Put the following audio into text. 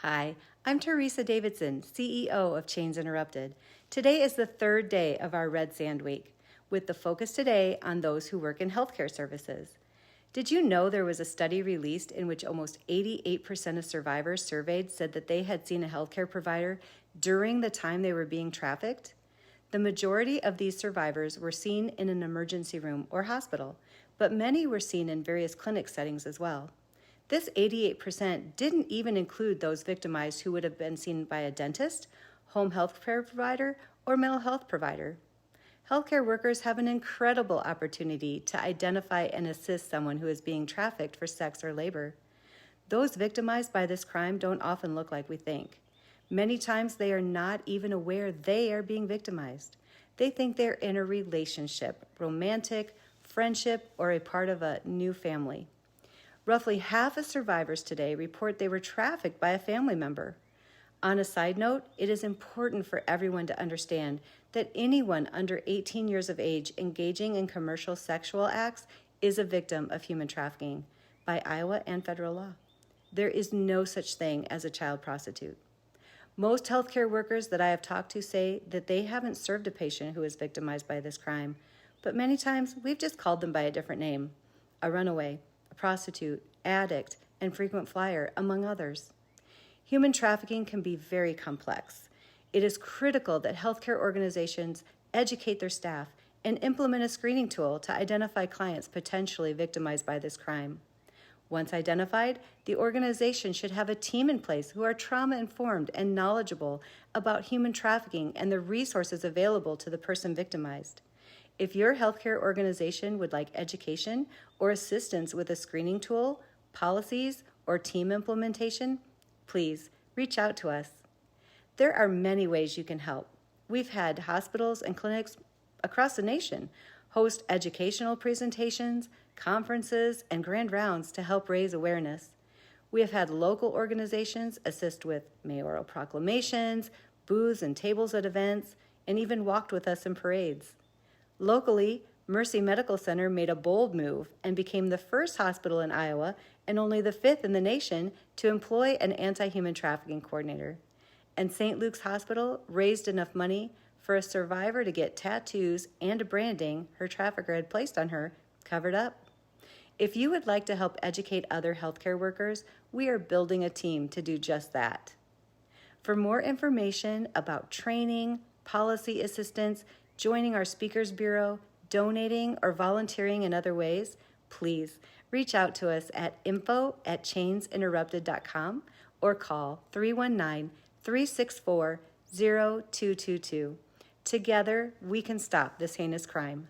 Hi, I'm Teresa Davidson, CEO of Chains Interrupted. Today is the third day of our Red Sand Week, with the focus today on those who work in healthcare services. Did you know there was a study released in which almost 88% of survivors surveyed said that they had seen a healthcare provider during the time they were being trafficked? The majority of these survivors were seen in an emergency room or hospital, but many were seen in various clinic settings as well. This 88% didn't even include those victimized who would have been seen by a dentist, home health care provider, or mental health provider. Healthcare workers have an incredible opportunity to identify and assist someone who is being trafficked for sex or labor. Those victimized by this crime don't often look like we think. Many times they are not even aware they are being victimized. They think they're in a relationship, romantic, friendship, or a part of a new family. Roughly half of survivors today report they were trafficked by a family member. On a side note, it is important for everyone to understand that anyone under 18 years of age engaging in commercial sexual acts is a victim of human trafficking by Iowa and federal law. There is no such thing as a child prostitute. Most healthcare workers that I have talked to say that they haven't served a patient who is victimized by this crime, but many times we've just called them by a different name: a runaway, a prostitute, addict, and frequent flyer, among others. Human trafficking can be very complex. It is critical that healthcare organizations educate their staff and implement a screening tool to identify clients potentially victimized by this crime. Once identified, the organization should have a team in place who are trauma-informed and knowledgeable about human trafficking and the resources available to the person victimized. If your healthcare organization would like education or assistance with a screening tool, policies, or team implementation, please reach out to us. There are many ways you can help. We've had hospitals and clinics across the nation host educational presentations, conferences, and grand rounds to help raise awareness. We have had local organizations assist with mayoral proclamations, booths and tables at events, and even walked with us in parades. Locally, Mercy Medical Center made a bold move and became the first hospital in Iowa and only the 5th in the nation to employ an anti-human trafficking coordinator. And St. Luke's Hospital raised enough money for a survivor to get tattoos and a branding her trafficker had placed on her covered up. If you would like to help educate other healthcare workers, we are building a team to do just that. For more information about training, policy assistance, joining our Speakers Bureau, donating, or volunteering in other ways, please reach out to us at info@chainsinterrupted.com or call 319-364-0222. Together, we can stop this heinous crime.